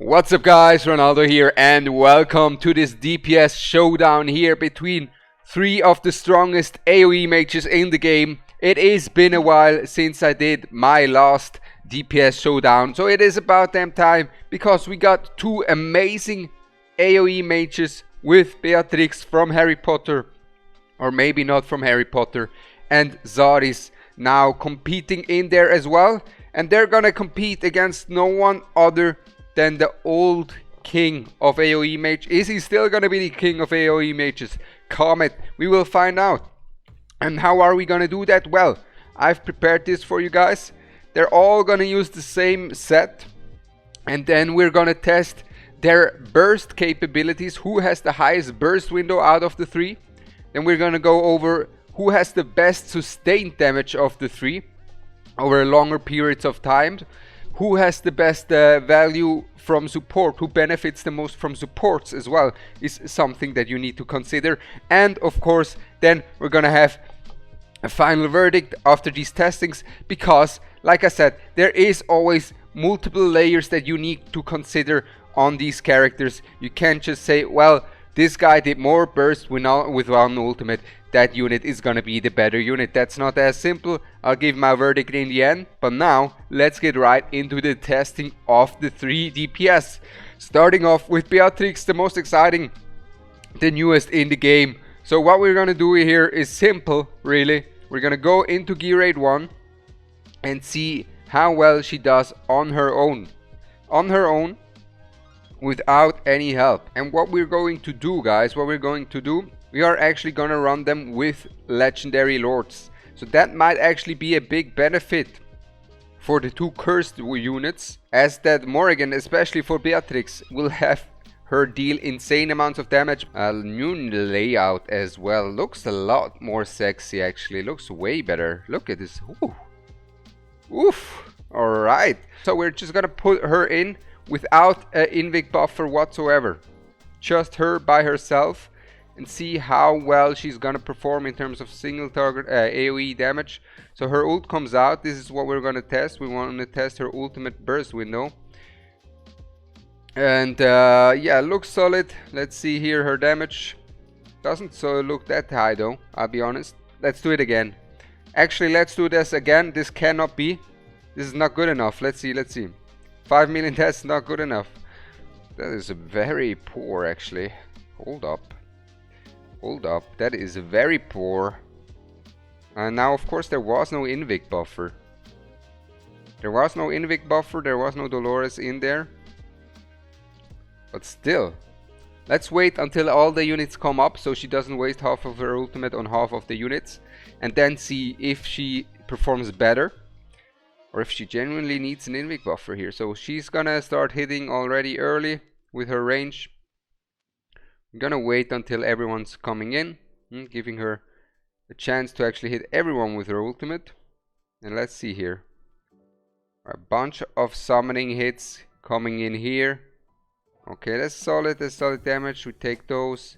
What's up guys, Ronaldo here and welcome to this DPS showdown here between three of the strongest AOE mages in the game. It has been a while since I did my last DPS showdown, so it is about damn time because we got two amazing AOE mages with Beatrix from Harry Potter, or maybe not from Harry Potter, and Xaris now competing in there as well, and they're gonna compete against no one other than the old King of AOE Mage. Is he still gonna be the King of AOE Mages? Khamet. We will find out. And how are we gonna do that? Well, I've prepared this for you guys. They're all gonna use the same set, and then we're gonna test their burst capabilities. Who has the highest burst window out of the three? Then we're gonna go over who has the best sustained damage of the three over longer periods of time. Who has the best value from support, who benefits the most from supports as well, is something that you need to consider. And of course, then we're gonna have a final verdict after these testings, because like I said, there is always multiple layers that you need to consider on these characters. You can't just say, well, this guy did more burst with one ultimate, that unit is gonna be the better unit. That's not as simple. I'll give my verdict in the end, but now let's get right into the testing of the three DPS. Starting off with Beatrix, the most exciting, the newest in the game. So what we're gonna do here is simple, really. We're gonna go into gear rate 1 and see how well she does on her own. On her own, without any help. And what we're going to do, guys, we are actually gonna run them with legendary lords. So that might actually be a big benefit for the two cursed units, as that Morrigan, especially for Beatrix, will have her deal insane amounts of damage. A new layout as well. Looks a lot more sexy actually. Looks way better. Look at this. Ooh. Oof. Alright. So we're just gonna put her in without an invic buffer whatsoever. Just her by herself, and see how well she's gonna perform in terms of single target AOE damage. So her ult comes out. This is what we're gonna test. We want to test her ultimate burst window. And yeah, looks solid. Let's see here her damage. Doesn't look that high though, I'll be honest. Let's do it again. Actually, let's do this again. This cannot be. This is not good enough. Let's see. 5 million, that's not good enough. That is very poor actually. Hold up, that is very poor. And now of course there was no invic buffer. There was no Dolores in there. But still, let's wait until all the units come up, so she doesn't waste half of her ultimate on half of the units, and then see if she performs better, or if she genuinely needs an invic buffer here. So she's gonna start hitting already early with her range. I'm gonna wait until everyone's coming in, giving her a chance to actually hit everyone with her ultimate. And let's see here. A bunch of summoning hits coming in here. Okay, that's solid damage. We take those.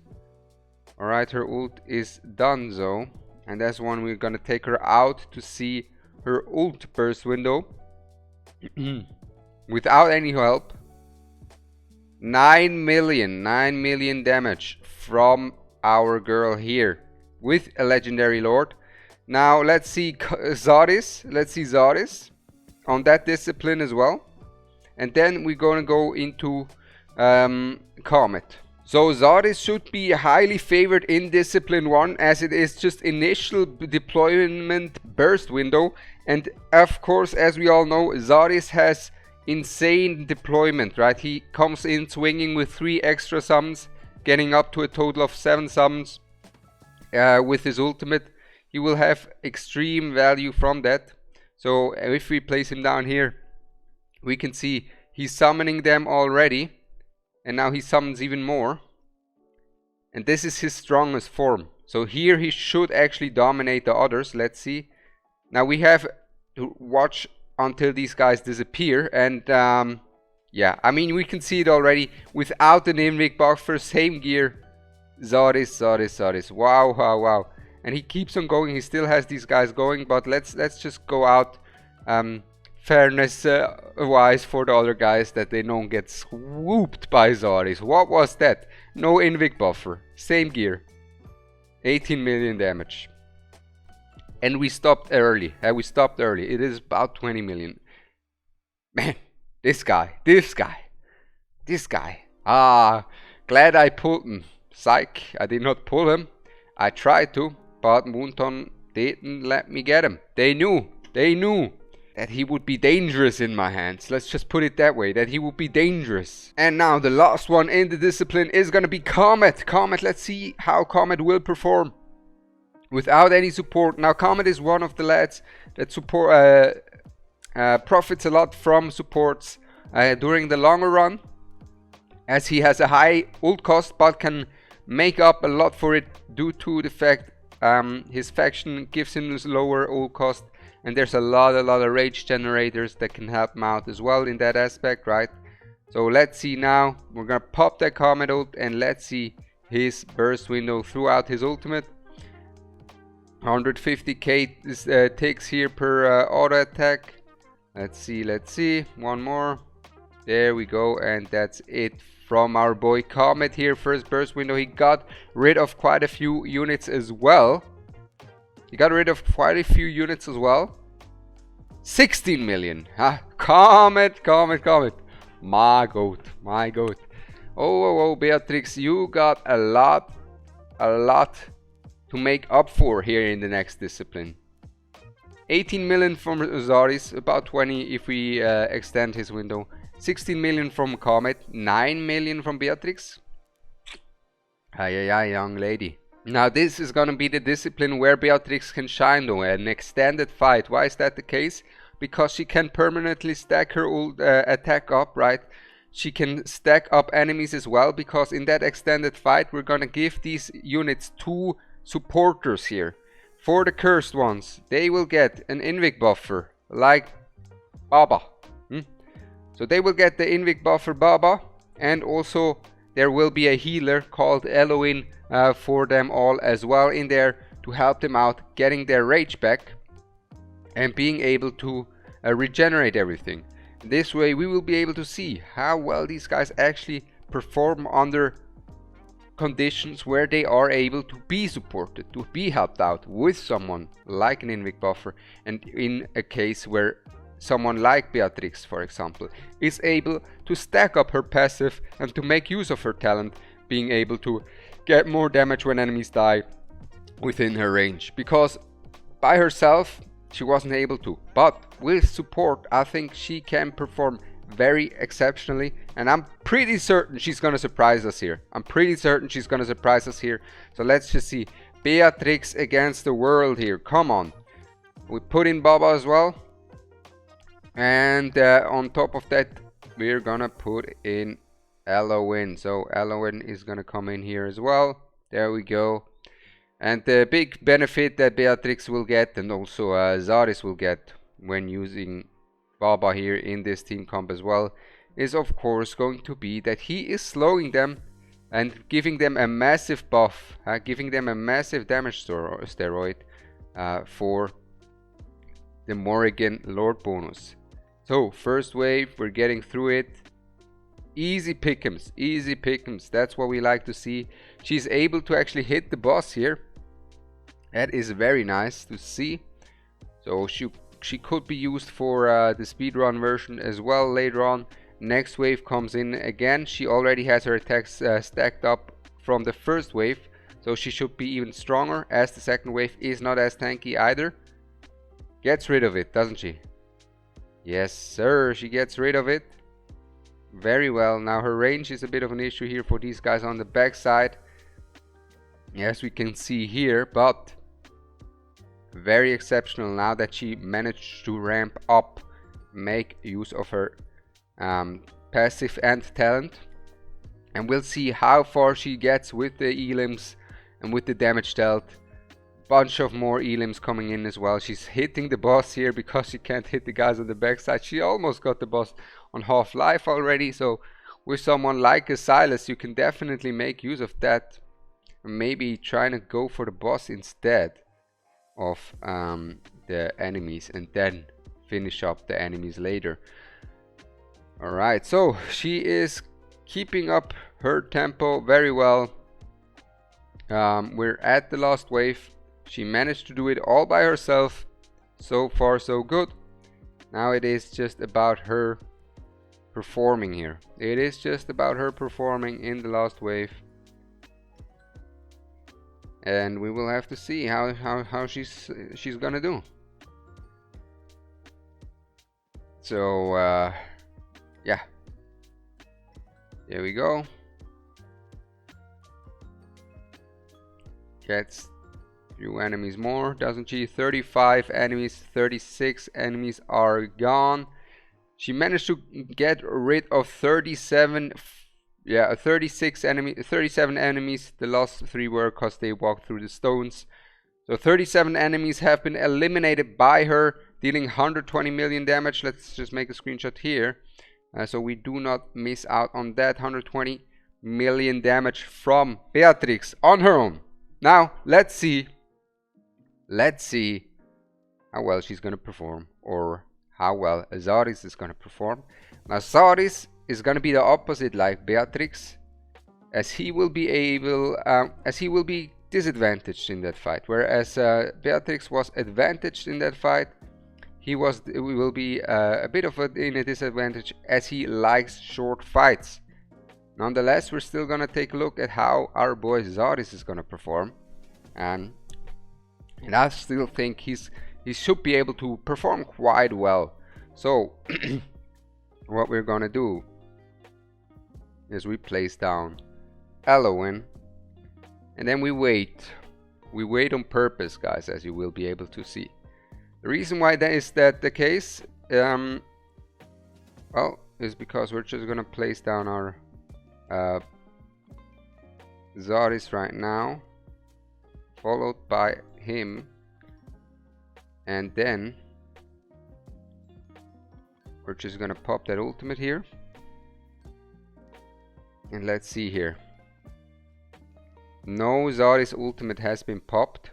Alright, her ult is done though. And that's one we're gonna take her out to see her ult burst window. Without any help. 9 million damage from our girl here with a legendary lord. Now let's see Xaris on that discipline as well, and then we're gonna go into Khamet. So Xaris should be highly favored in discipline 1, as it is just initial deployment burst window, and of course, as we all know, Xaris has insane deployment, right? He comes in swinging with 3 extra summons, getting up to a total of 7 summons. With his ultimate, he will have extreme value from that. So if we place him down here, we can see he's summoning them already, and now he summons even more, and this is his strongest form. So here he should actually dominate the others. Let's see. Now we have to watch until these guys disappear, and yeah, I mean, we can see it already without an invic buffer, same gear. Xaris, wow, and he keeps on going. He still has these guys going, but let's just go out fairness wise for the other guys, that they don't get swooped by Xaris. What was that? No Invic buffer, same gear, 18 million damage, and we stopped early. It is about 20 million. Man, this guy. Glad I pulled him. Psych, I did not pull him. I tried to, but Moonton didn't let me get him. They knew that he would be dangerous in my hands. Let's just put it that way, that he would be dangerous. And now the last one in the discipline is gonna be Khamet. Let's see how Khamet will perform without any support. Now Khamet is one of the lads that profits a lot from supports during the longer run, as he has a high ult cost but can make up a lot for it due to the fact his faction gives him this lower ult cost, and there's a lot of rage generators that can help him out as well in that aspect, right? So let's see now. We're gonna pop that Khamet ult and let's see his burst window throughout his ultimate. 150k ticks here per auto attack. Let's see. One more. There we go, and that's it from our boy Khamet here. First burst window. He got rid of quite a few units as well. 16 million. Khamet. My goat. Oh, Beatrix, you got a lot to make up for here in the next discipline. 18 million from Xaris, about 20 if we extend his window. 16 million from Khamet, 9 million from Beatrix. Ay, young lady. Now this is gonna be the discipline where Beatrix can shine though, an extended fight. Why is that the case? Because she can permanently stack her ult attack up, right? She can stack up enemies as well, because in that extended fight we're gonna give these units 2 supporters here. For the cursed ones, they will get an Invic buffer like Baba. So they will get the Invic buffer Baba, and also there will be a healer called Eloin for them all as well in there to help them out getting their rage back and being able to regenerate everything. This way we will be able to see how well these guys actually perform under conditions where they are able to be supported, to be helped out with someone like an Invic buffer, and in a case where someone like Beatrix, for example, is able to stack up her passive and to make use of her talent, being able to get more damage when enemies die within her range, because by herself she wasn't able to, but with support I think she can perform very exceptionally, and I'm pretty certain she's gonna surprise us here. So let's just see. Beatrix against the world here. Come on. We put in Baba as well, and on top of that we're gonna put in Eloin. So Eloin is gonna come in here as well. There we go. And the big benefit that Beatrix will get, and also Xaris will get when using Baba here in this team comp as well, is of course going to be that he is slowing them and giving them a massive buff, giving them a massive damage steroid for the Morrigan Lord bonus. So first wave, we're getting through it. Easy pick'ems, that's what we like to see. She's able to actually hit the boss here. That is very nice to see. So she could be used for the speedrun version as well later on. Next wave comes in again. She already has her attacks stacked up from the first wave, so she should be even stronger, as the second wave is not as tanky either. Gets rid of it, doesn't she? Yes sir, she gets rid of it. Very well. Now her range is a bit of an issue here for these guys on the backside, as we can see here, but very exceptional now that she managed to ramp up, make use of her passive and talent, and we'll see how far she gets with the elims and with the damage dealt. Bunch of more elims coming in as well. She's hitting the boss here because she can't hit the guys on the backside. She almost got the boss on half life already, so with someone like a Silas you can definitely make use of that, maybe trying to go for the boss instead of the enemies, and then finish up the enemies later. Alright, so she is keeping up her tempo very well. We're at the last wave. She managed to do it all by herself. So far so good. Now it is just about her performing here. It is just about her performing in the last wave. And we will have to see how she's gonna do. So yeah, there we go. Gets a few enemies more, doesn't she? 35 enemies, 36 enemies are gone. She managed to get rid of 37 enemies. The last 3 were because they walked through the stones. So 37 enemies have been eliminated by her, dealing 120 million damage. Let's just make a screenshot here, so we do not miss out on that. 120 million damage from Beatrix on her own. Now let's see how well she's gonna perform, or how well Xaris is gonna perform. Now Xaris is gonna be the opposite like Beatrix, as he will be disadvantaged in that fight, whereas Beatrix was advantaged in that fight. He will be a bit of in a disadvantage, as he likes short fights. Nonetheless, we're still gonna take a look at how our boy Xaris is gonna perform, and I still think he should be able to perform quite well. So what we're gonna do is we place down Elowen, and then we wait on purpose, guys, as you will be able to see. The reason why that is the case, well, is because we're just gonna place down our Xaris right now, followed by him, and then we're just gonna pop that ultimate here. And let's see here. No Xaris ultimate has been popped.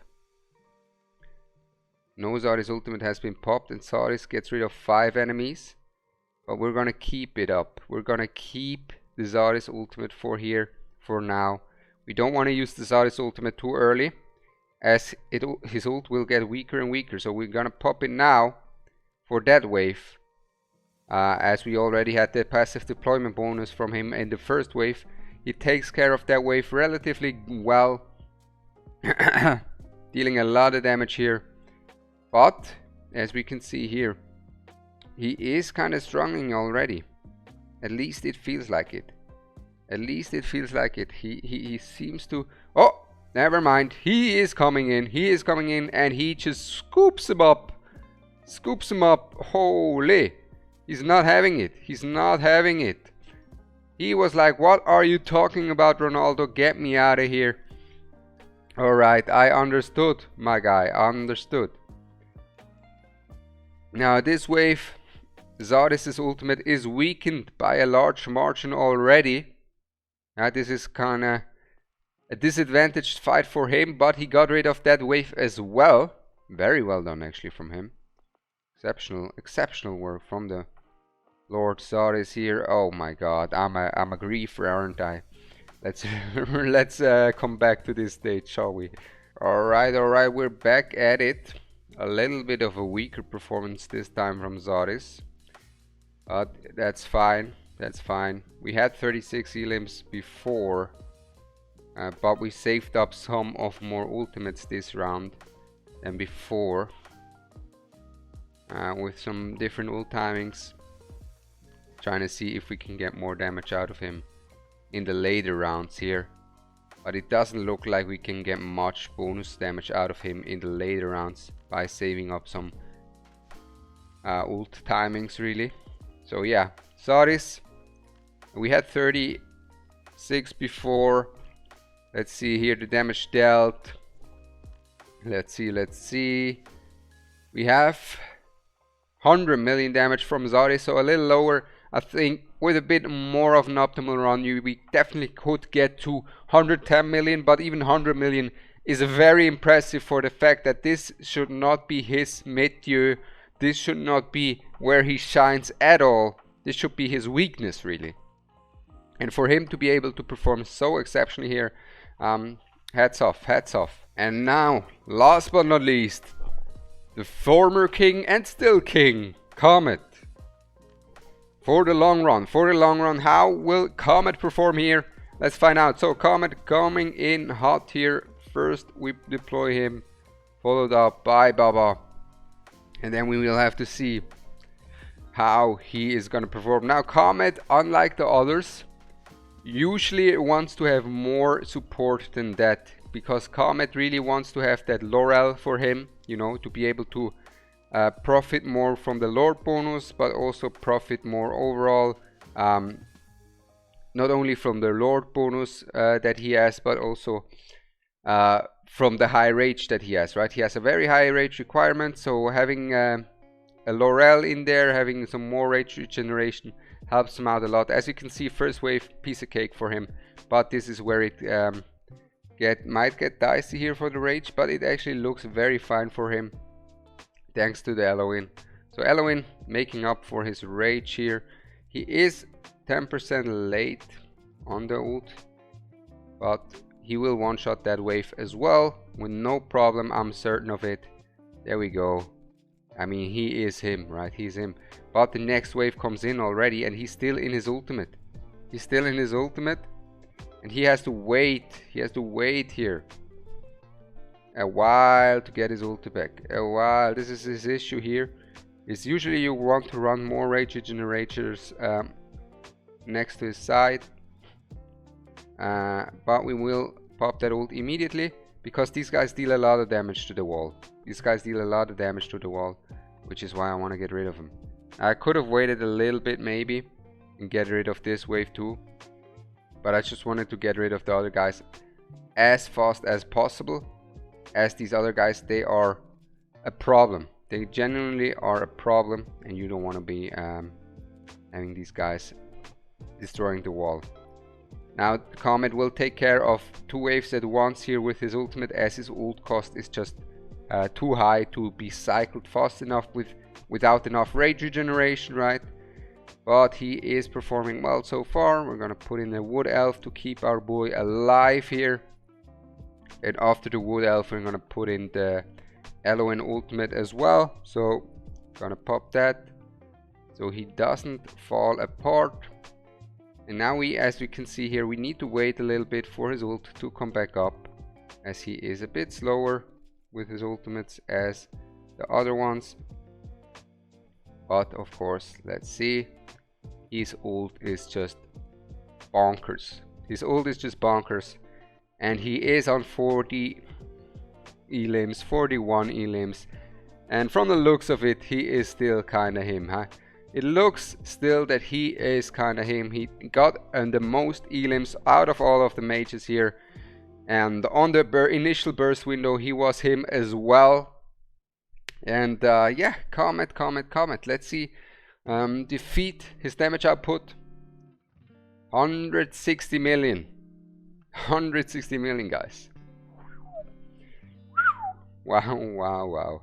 No Xaris ultimate has been popped, and Xaris gets rid of 5 enemies. But we're gonna keep it up. We're gonna keep the Xaris ultimate for here for now. We don't want to use the Xaris ultimate too early, as his ult will get weaker and weaker. So we're gonna pop it now for that wave. As we already had the passive deployment bonus from him in the first wave, he takes care of that wave relatively well, dealing a lot of damage here. But as we can see here, he is kind of struggling already. At least it feels like it. At least it feels like it. He seems to... Oh, never mind. He is coming in. He is coming in, and he just scoops him up. Scoops him up. Holy. He's not having it. He's not having it. He was like, what are you talking about, Ronaldo? Get me out of here. Alright, I understood, my guy. Understood. Now this wave, Xaris' ultimate is weakened by a large margin already. Now this is kinda a disadvantaged fight for him, but he got rid of that wave as well. Very well done actually from him. Exceptional work from the Lord Xaris here. Oh my god, I'm a griefer, aren't I? Let's come back to this stage, shall we? Alright, we're back at it. A little bit of a weaker performance this time from Xaris. But that's fine. That's fine. We had 36 elims before, but we saved up some of more ultimates this round than before, with some different ult timings, trying to see if we can get more damage out of him in the later rounds here. But it doesn't look like we can get much bonus damage out of him in the later rounds by saving up some ult timings really. So yeah, Xaris, we had 36 before. Let's see here the damage dealt. Let's see. We have 100 million damage from Xaris, so a little lower. I think with a bit more of an optimal run, we definitely could get to 110 million, but even 100 million is very impressive for the fact that this should not be his mid-tier. this should not be where he shines at all. This should be his weakness, really. And for him to be able to perform so exceptionally here, hats off, hats off. And now, last but not least, the former king and still king, Khamet. For the long run, how will Khamet perform here? Let's find out. So Khamet coming in hot here. First we deploy him, followed up by Baba. And then we will have to see how he is going to perform. Now Khamet, unlike the others, usually wants to have more support than that, because Khamet really wants to have that Laurel for him, you know, to be able to profit more from the Lord bonus, but also profit more overall, not only from the Lord bonus that he has, but also from the high rage that he has, right? He has a very high rage requirement, so having a Laurel in there, having some more rage regeneration helps him out a lot. As you can see, first wave, piece of cake for him, but this is where it might get dicey here for the rage, but it actually looks very fine for him thanks to the Eloin. So Eloin making up for his rage here. He is 10% late on the ult, but he will one-shot that wave as well with no problem, I'm certain of it. There we go. I mean, he is him, right? He's him. But the next wave comes in already, and he's still in his ultimate. He's still in his ultimate, and he has to wait. He has to wait here a while to get his ulti back. A while. This is his issue here. Is usually you want to run more rage regenerators next to his side. But we will pop that ult immediately, because these guys deal a lot of damage to the wall. These guys deal a lot of damage to the wall, which is why I want to get rid of them. I could have waited a little bit maybe and get rid of this wave too, but I just wanted to get rid of the other guys as fast as possible, as these other guys, they are a problem. They genuinely are a problem, and you don't want to be having these guys destroying the wall. Now Khamet will take care of 2 waves at once here with his ultimate, as his ult cost is just too high to be cycled fast enough without enough rage regeneration, right? But he is performing well so far. We're gonna put in a wood elf to keep our boy alive here, and after the wood elf we're gonna put in the Eloin ultimate as well. So gonna pop that so he doesn't fall apart. And now we, as we can see here, we need to wait a little bit for his ult to come back up, as he is a bit slower with his ultimates as the other ones. But of course, let's see, his ult is just bonkers. His ult is just bonkers, and he is on 40 elims, 41 elims, and from the looks of it, he is still kinda him, huh? It looks still that he is kinda him. He got the most elims out of all of the mages here, and on the initial burst window he was him as well. And yeah, Khamet. Let's see. Defeat, his damage output 160 million. 160 million, guys. Wow.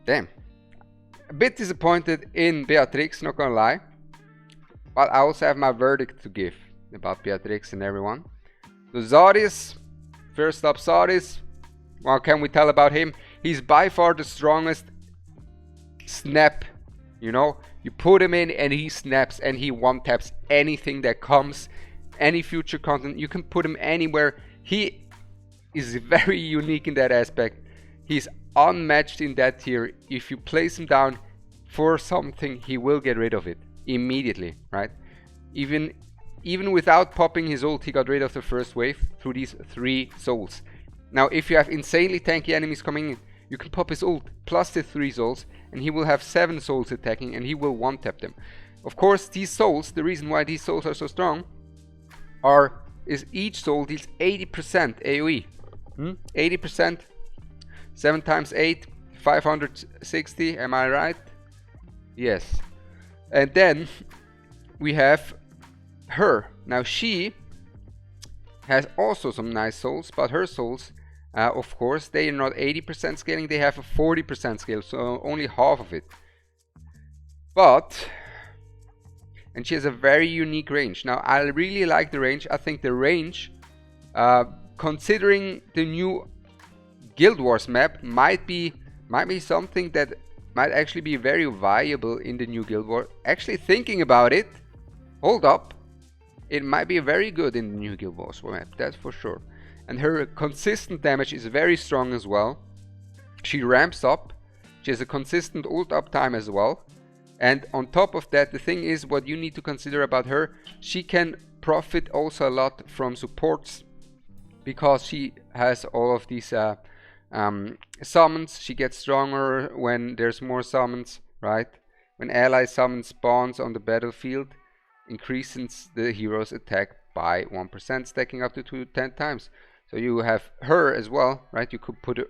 Damn. A bit disappointed in Beatrix, not gonna lie. But I also have my verdict to give about Beatrix and everyone. So Xaris, first up Xaris. What can we tell about him? He's by far the strongest snap. You know, you put him in and he snaps and he one-taps anything that comes, any future content. You can put him anywhere. He is very unique in that aspect. He's unmatched in that tier. If you place him down for something, he will get rid of it immediately, right? Even without popping his ult, he got rid of the first wave through these 3 souls. Now if you have insanely tanky enemies coming in, you can pop his ult plus the 3 souls, and he will have 7 souls attacking, and he will one-tap them. Of course, these souls, the reason why these souls are so strong is each soul deals 80% AOE. 80%, 7 times 8, 560, am I right? Yes. And then we have her. Now she has also some nice souls, but her souls Of course, they are not 80% scaling, they have a 40% scale, so only half of it. But, and she has a very unique range. Now, I really like the range. I think the range, considering the new Guild Wars map, might be something that might actually be very viable in the new Guild Wars. Actually, thinking about it, hold up, it might be very good in the new Guild Wars map, that's for sure. And her consistent damage is very strong as well. She ramps up. She has a consistent ult up time as well. And on top of that, the thing is, what you need to consider about her, she can profit also a lot from supports, because she has all of these summons. She gets stronger when there's more summons, right? When ally summon spawns on the battlefield, increases the hero's attack by 1%, stacking up to 10 times. So you have her as well, right? You could put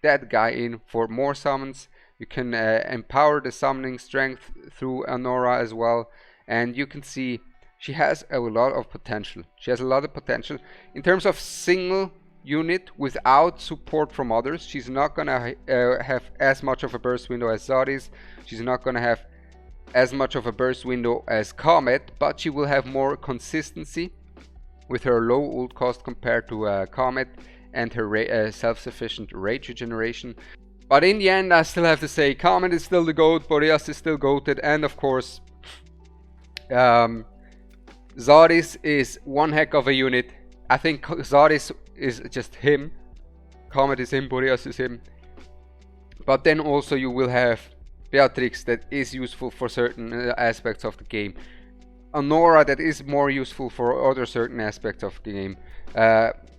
that guy in for more summons. You can empower the summoning strength through Anora as well. And you can see she has a lot of potential. She has a lot of potential. In terms of single unit without support from others, she's not going to have as much of a burst window as Xaris. She's not going to have as much of a burst window as Khamet, but she will have more consistency with her low ult cost compared to Khamet and her self-sufficient rage regeneration. But in the end, I still have to say Khamet is still the GOAT, Boreas is still GOATed, and of course Xaris is one heck of a unit. I think Xaris is just him, Khamet is him, Boreas is him. But then also you will have Beatrix that is useful for certain aspects of the game. Anora that is more useful for other certain aspects of the game.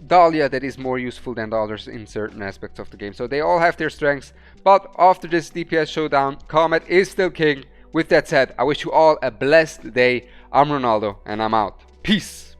Dahlia that is more useful than the others in certain aspects of the game. So they all have their strengths. But after this DPS showdown, Khamet is still king. With that said, I wish you all a blessed day. I'm Ronaldo and I'm out. Peace.